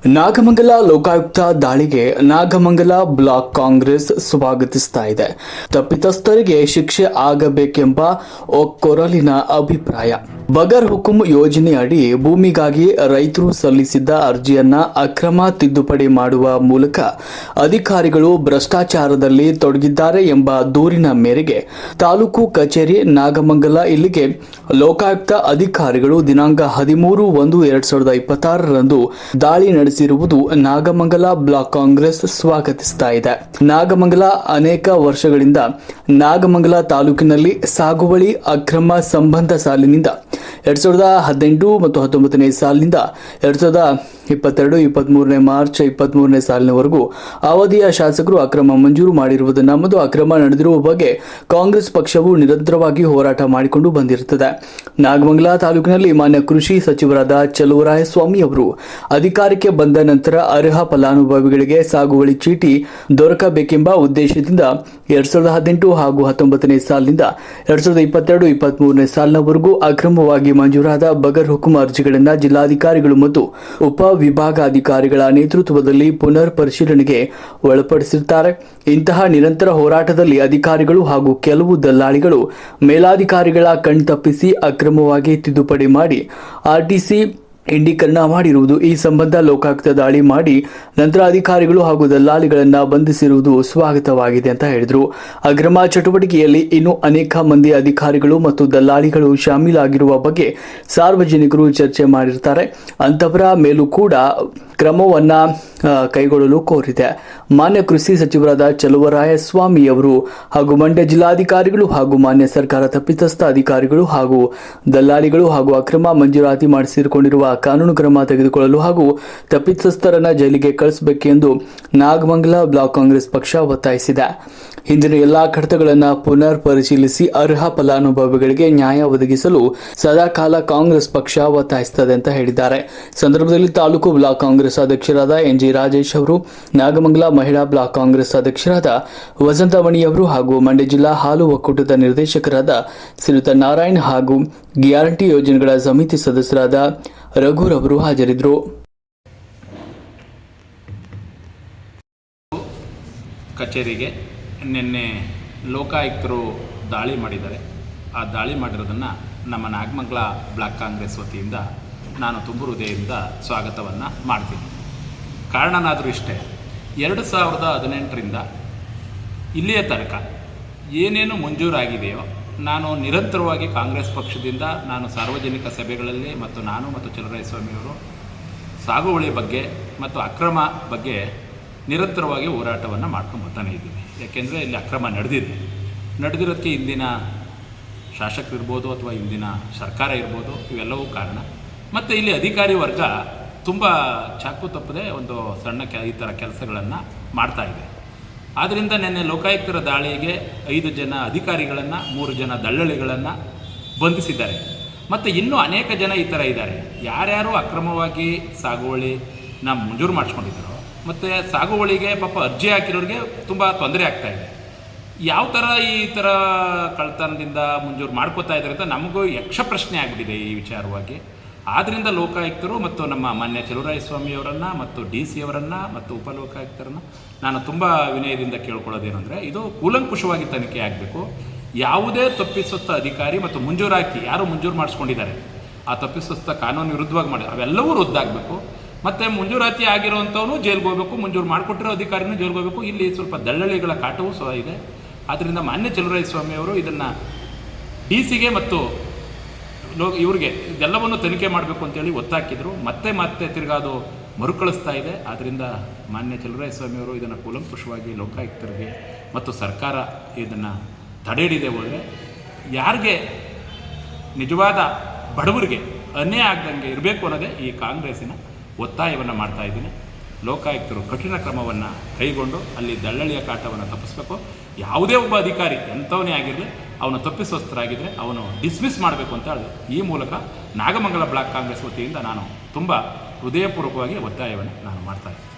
ನಾಗಮಂಗಲ ಲೋಕಾಯುಕ್ತ ದಾಳಿಗೆ ನಾಗಮಂಗಲ ಬ್ಲಾಕ್ ಕಾಂಗ್ರೆಸ್ ಸ್ವಾಗತಿಸ್ತಾ ಇದೆ. ತಪ್ಪಿತಸ್ಥರಿಗೆ ಶಿಕ್ಷೆ ಆಗಬೇಕೆಂಬ ಕೊರಲಿನ ಅಭಿಪ್ರಾಯ. ಬಗರ್ ಹುಕುಂ ಯೋಜನೆಯಡಿ ಭೂಮಿಗಾಗಿ ರೈತರು ಸಲ್ಲಿಸಿದ್ದ ಅರ್ಜಿಯನ್ನ ಅಕ್ರಮ ತಿದ್ದುಪಡಿ ಮಾಡುವ ಮೂಲಕ ಅಧಿಕಾರಿಗಳು ಭ್ರಷ್ಟಾಚಾರದಲ್ಲಿ ತೊಡಗಿದ್ದಾರೆ ಎಂಬ ದೂರಿನ ಮೇರೆಗೆ ತಾಲೂಕು ಕಚೇರಿ ನಾಗಮಂಗಲ ಇಲ್ಲಿಗೆ ಲೋಕಾಯುಕ್ತ ಅಧಿಕಾರಿಗಳು ದಿನಾಂಕ 13/1/2026 ದಾಳಿ ನಡೆಸಿರುವುದು ನಾಗಮಂಗಲ ಬ್ಲಾಕ್ ಕಾಂಗ್ರೆಸ್ ಸ್ವಾಗತಿಸ್ತಾ ಇದೆ. ನಾಗಮಂಗಲ ಅನೇಕ ವರ್ಷಗಳಿಂದ ನಾಗಮಂಗಲ ತಾಲೂಕಿನಲ್ಲಿ ಸಾಗುವಳಿ ಅಕ್ರಮ ಸಂಬಂಧ ಸಾಲಿನಿಂದ 2018 ಮತ್ತು 19ನೇ ಸಾಲಿನಿಂದ 2022-23 ಮಾರ್ಚ್ 23ನೇ ಸಾಲಿನವರೆಗೂ ಅವಧಿಯ ಶಾಸಕರು ಅಕ್ರಮ ಮಂಜೂರು ಮಾಡಿರುವುದನ್ನು ಮತ್ತು ಅಕ್ರಮ ನಡೆದಿರುವ ಬಗ್ಗೆ ಕಾಂಗ್ರೆಸ್ ಪಕ್ಷವು ನಿರಂತರವಾಗಿ ಹೋರಾಟ ಮಾಡಿಕೊಂಡು ಬಂದಿರುತ್ತದೆ. ನಾಗಮಂಗಲ ತಾಲೂಕಿನಲ್ಲಿ ಮಾನ್ಯ ಕೃಷಿ ಸಚಿವರಾದ ಚಲುವರಾಯಸ್ವಾಮಿ ಅವರು ಅಧಿಕಾರಕ್ಕೆ ಬಂದ ನಂತರ ಅರ್ಹ ಫಲಾನುಭವಿಗಳಿಗೆ ಸಾಗುವಳಿ ಚೀಟಿ ದೊರಕಬೇಕೆಂಬ ಉದ್ದೇಶದಿಂದ 2018 ಹಾಗೂ 19ನೇ ಸಾಲಿನಿಂದ 2022-23ನೇ ಸಾಲಿನವರೆಗೂ ಅಕ್ರಮವಾಗಿ ಮಂಜೂರಾದ ಬಗರ್ ಹುಕುಂ ಅರ್ಜಿಗಳನ್ನು ಜಿಲ್ಲಾಧಿಕಾರಿಗಳು ಮತ್ತು ಉಪ ವಿಭಾಗಾಧಿಕಾರಿಗಳ ನೇತೃತ್ವದಲ್ಲಿ ಪುನರ್ ಪರಿಶೀಲನೆಗೆ ಒಳಪಡಿಸಿರುತ್ತಾರೆ. ಇಂತಹ ನಿರಂತರ ಹೋರಾಟದಲ್ಲಿ ಅಧಿಕಾರಿಗಳು ಹಾಗೂ ಕೆಲವು ದಲ್ಲಾಳಿಗಳು ಮೇಲಾಧಿಕಾರಿಗಳ ಕಣ್ತಪ್ಪಿಸಿ ಅಕ್ರಮವಾಗಿ ತಿದ್ದುಪಡಿ ಮಾಡಿ ಆರ್ಟಿಸಿ ಇಂಡೀಕರಣ ಮಾಡಿರುವುದು, ಈ ಸಂಬಂಧ ಲೋಕಾಯುಕ್ತ ದಾಳಿ ಮಾಡಿ ನಂತರ ಅಧಿಕಾರಿಗಳು ಹಾಗೂ ದಲ್ಲಾಳಿಗಳನ್ನ ಬಂಧಿಸಿರುವುದು ಸ್ವಾಗತವಾಗಿದೆ ಅಂತ ಹೇಳಿದ್ರು. ಅಕ್ರಮ ಚಟುವಟಿಕೆಯಲ್ಲಿ ಇನ್ನೂ ಅನೇಕ ಮಂದಿ ಅಧಿಕಾರಿಗಳು ಮತ್ತು ದಲ್ಲಾಳಿಗಳು ಶಾಮೀಲಾಗಿರುವ ಬಗ್ಗೆ ಸಾರ್ವಜನಿಕರು ಚರ್ಚೆ ಮಾಡಿರ್ತಾರೆ. ಅಂತವರ ಮೇಲೂ ಕೂಡ ಕ್ರಮವನ್ನ ಕೈಗೊಳ್ಳಲು ಕೋರಿದೆ. ಮಾನ್ಯ ಕೃಷಿ ಸಚಿವರಾದ ಚಲುವರಾಯಸ್ವಾಮಿ ಅವರು ಹಾಗೂ ಮಂಡ್ಯ ಜಿಲ್ಲಾಧಿಕಾರಿಗಳು ಹಾಗೂ ಮಾನ್ಯ ಸರ್ಕಾರ ತಪ್ಪಿತಸ್ಥ ಅಧಿಕಾರಿಗಳು ಹಾಗೂ ದಲ್ಲಾಳಿಗಳು ಹಾಗೂ ಅಕ್ರಮ ಮಂಜೂರಾತಿ ಮಾಡಿಸಿಕೊಂಡಿರುವ ಕಾನೂನು ಕ್ರಮ ತೆಗೆದುಕೊಳ್ಳಲು ಹಾಗೂ ತಪ್ಪಿತಸ್ಥರನ್ನ ಜೈಲಿಗೆ ಕಳಿಸಬೇಕೆಂದು ನಾಗಮಂಗಲ ಬ್ಲಾಕ್ ಕಾಂಗ್ರೆಸ್ ಪಕ್ಷ ಒತ್ತಾಯಿಸಿದೆ. ಹಿಂದಿನ ಎಲ್ಲಾ ಕಡತಗಳನ್ನು ಪುನರ್ ಪರಿಶೀಲಿಸಿ ಅರ್ಹ ಫಲಾನುಭವಿಗಳಿಗೆ ನ್ಯಾಯ ಒದಗಿಸಲು ಸದಾಕಾಲ ಕಾಂಗ್ರೆಸ್ ಪಕ್ಷ ಒತ್ತಾಯಿಸುತ್ತದೆ ಅಂತ ಹೇಳಿದ್ದಾರೆ. ಸಂದರ್ಭದಲ್ಲಿ ತಾಲೂಕು ಬ್ಲಾಕ್ ಕಾಂಗ್ರೆಸ್ ಅಧ್ಯಕ್ಷರಾದ ಎನ್.ಜಿ. ರಾಜೇಶ್ ಅವರು, ನಾಗಮಂಗಲ ಮಹಿಳಾ ಬ್ಲಾಕ್ ಕಾಂಗ್ರೆಸ್ ಅಧ್ಯಕ್ಷರಾದ ವಸಂತಮಣಿ ಅವರು ಹಾಗೂ ಮಂಡ್ಯ ಜಿಲ್ಲಾ ಹಾಲು ಒಕ್ಕೂಟದ ನಿರ್ದೇಶಕರಾದ ಶ್ರೀಯುತ ನಾರಾಯಣ್ ಹಾಗೂ ಗ್ಯಾರಂಟಿ ಯೋಜನೆಗಳ ಸಮಿತಿ ಸದಸ್ಯರಾದ ರಘುರವರು ಹಾಜರಿದ್ದರು. ಕಚೇರಿಗೆ ನಿನ್ನೆ ಲೋಕಾಯುಕ್ತರು ದಾಳಿ ಮಾಡಿದ್ದಾರೆ. ಆ ದಾಳಿ ಮಾಡಿರೋದನ್ನು ನಮ್ಮ ನಾಗಮಂಗಲ ಬ್ಲಾಕ್ ಕಾಂಗ್ರೆಸ್ ವತಿಯಿಂದ ನಾನು ತುಂಬು ಹೃದಯದಿಂದ ಸ್ವಾಗತವನ್ನು ಮಾಡ್ತೀನಿ. ಕಾರಣನಾದರೂ ಇಷ್ಟೇ, 2018ರಿಂದ ಇಲ್ಲಿಯ ತನಕ ಏನೇನು ಮಂಜೂರಾಗಿದೆಯೋ ನಾನು ನಿರಂತರವಾಗಿ ಕಾಂಗ್ರೆಸ್ ಪಕ್ಷದಿಂದ ನಾನು ಸಾರ್ವಜನಿಕ ಸಭೆಗಳಲ್ಲಿ ಮತ್ತು ಚಲುವರಾಯಸ್ವಾಮಿಯವರು ಸಾಗುವಳಿ ಬಗ್ಗೆ ಮತ್ತು ಅಕ್ರಮ ಬಗ್ಗೆ ನಿರಂತರವಾಗಿ ಹೋರಾಟವನ್ನು ಮಾಡ್ಕೊಂಡು ಬರ್ತಾನೆ ಇದ್ದೀವಿ. ಯಾಕೆಂದರೆ ಇಲ್ಲಿ ಅಕ್ರಮ ನಡೆದಿರೋದಕ್ಕೆ ಇಂದಿನ ಶಾಸಕರಿರ್ಬೋದು ಅಥವಾ ಇಂದಿನ ಸರ್ಕಾರ ಇರ್ಬೋದು, ಇವೆಲ್ಲವೂ ಕಾರಣ. ಮತ್ತು ಇಲ್ಲಿ ಅಧಿಕಾರಿ ವರ್ಗ ತುಂಬ ಚಾಕು ತಪ್ಪದೆ ಒಂದು ಸಣ್ಣ ಈ ಥರ ಕೆಲಸಗಳನ್ನು ಮಾಡ್ತಾ ಇದೆ. ಆದ್ದರಿಂದ ನಿನ್ನೆ ಲೋಕಾಯುಕ್ತರ ದಾಳಿಗೆ 5 ಜನ ಅಧಿಕಾರಿಗಳನ್ನು 3 ಜನ ದಳ್ಳಾಳಿಗಳನ್ನು ಬಂಧಿಸಿದ್ದಾರೆ. ಮತ್ತು ಇನ್ನೂ ಅನೇಕ ಜನ ಈ ಥರ ಇದ್ದಾರೆ. ಯಾರ್ಯಾರು ಅಕ್ರಮವಾಗಿ ಸಾಗುವಳಿ ಮಂಜೂರು ಮಾಡಿಸ್ಕೊಂಡಿದ್ದಾರೋ ಮತ್ತು ಸಾಗುವಳಿಗೆ ಪಾಪ ಅರ್ಜಿ ಹಾಕಿರೋರಿಗೆ ತುಂಬ ತೊಂದರೆ ಆಗ್ತಾಯಿದೆ. ಯಾವ ಥರ ಈ ಥರ ಕಳ್ತನದಿಂದ ಮಂಜೂರು ಮಾಡ್ಕೋತಾ ಇದ್ದಾರೆ ಅಂತ ನಮಗೂ ಯಕ್ಷ ಪ್ರಶ್ನೆ ಆಗಿಬಿಟ್ಟಿದೆ ಈ ವಿಚಾರವಾಗಿ. ಆದ್ದರಿಂದ ಲೋಕಾಯುಕ್ತರು ಮತ್ತು ನಮ್ಮ ಮಾನ್ಯ ಚಲುವರಾಯಸ್ವಾಮಿಯವರನ್ನು ಮತ್ತು DC ಅವರನ್ನು ಮತ್ತು ಉಪಲೋಕಾಯುಕ್ತರನ್ನು ನಾನು ತುಂಬ ವಿನಯದಿಂದ ಕೇಳ್ಕೊಳ್ಳೋದೇನೆಂದರೆ, ಇದು ಕೂಲಂಕುಷವಾಗಿ ತನಿಖೆ ಆಗಬೇಕು. ಯಾವುದೇ ತಪ್ಪಿತಸ್ಥ ಅಧಿಕಾರಿ ಮತ್ತು ಮಂಜೂರಾತಿ ಯಾರು ಮಂಜೂರು ಮಾಡಿಸ್ಕೊಂಡಿದ್ದಾರೆ ಆ ತಪ್ಪಿತಸ್ಥ ಕಾನೂನು ವಿರುದ್ಧವಾಗಿ ಮಾಡಿ ಅವೆಲ್ಲವೂ ರದ್ದಾಗಬೇಕು. ಮತ್ತು ಮಂಜೂರಾತಿ ಆಗಿರೋವಂಥವನು ಜೈಲ್ಗೆ ಹೋಗಬೇಕು, ಮಂಜೂರು ಮಾಡಿಕೊಟ್ಟಿರೋ ಅಧಿಕಾರಿನೂ ಜೈಲ್ಗೆ ಹೋಗಬೇಕು. ಇಲ್ಲಿ ಸ್ವಲ್ಪ ದಳ್ಳಾಳಿಗಳ ಕಾಟವೂ ಸಹ ಇದೆ. ಆದ್ದರಿಂದ ಮಾನ್ಯ ಚಲುವರಾಯಸ್ವಾಮಿಯವರು ಇದನ್ನು DC ಮತ್ತು ಇವ್ರಿಗೆ ಇದೆಲ್ಲವನ್ನು ತನಿಖೆ ಮಾಡಬೇಕು ಅಂತೇಳಿ ಒತ್ತಾಕಿದ್ರು. ಮತ್ತೆ ತಿರ್ಗಾ ಅದು ಮರುಕಳಿಸ್ತಾ ಇದೆ. ಆದ್ದರಿಂದ ಮಾನ್ಯ ಚಲುವರಾಯಸ್ವಾಮಿಯವರು ಇದನ್ನು ಕೂಲಂಕುಷವಾಗಿ ಲೋಕಾಯುಕ್ತರಿಗೆ ಮತ್ತು ಸರ್ಕಾರ ಇದನ್ನು ತಡೆ ಹಿಡಿದೇ ಹೋದರೆ ಯಾರಿಗೆ ನಿಜವಾದ ಬಡವರಿಗೆ ಅನ್ಯಾಯ ಆಗದಂಗೆ ಇರಬೇಕು ಅನ್ನೋದೇ ಈ ಕಾಂಗ್ರೆಸ್ಸಿನ ಒತ್ತಾಯವನ್ನು ಮಾಡ್ತಾ ಇದ್ದೀನಿ. ಲೋಕಾಯುಕ್ತರು ಕಠಿಣ ಕ್ರಮವನ್ನು ಕೈಗೊಂಡು ಅಲ್ಲಿ ದಳ್ಳಾಳಿಯ ಕಾಟವನ್ನು ತಪ್ಪಿಸಬೇಕು. ಯಾವುದೇ ಒಬ್ಬ ಅಧಿಕಾರಿ ಎಂಥವನೇ ಆಗಿರಲಿ ಅವನು ತಪ್ಪಿಸೋಸ್ತರಾಗಿದ್ದರೆ ಅವನು ಡಿಸ್ಮಿಸ್ ಮಾಡಬೇಕು ಅಂತ ಹೇಳಿ ಈ ಮೂಲಕ ನಾಗಮಂಗಲ ಬ್ಲಾಕ್ ಕಾಂಗ್ರೆಸ್ ವತಿಯಿಂದ ನಾನು ತುಂಬ ಹೃದಯಪೂರ್ವಕವಾಗಿ ಒತ್ತಾಯವನ್ನು ನಾನು ಮಾಡ್ತಾಯಿದ್ದೀನಿ.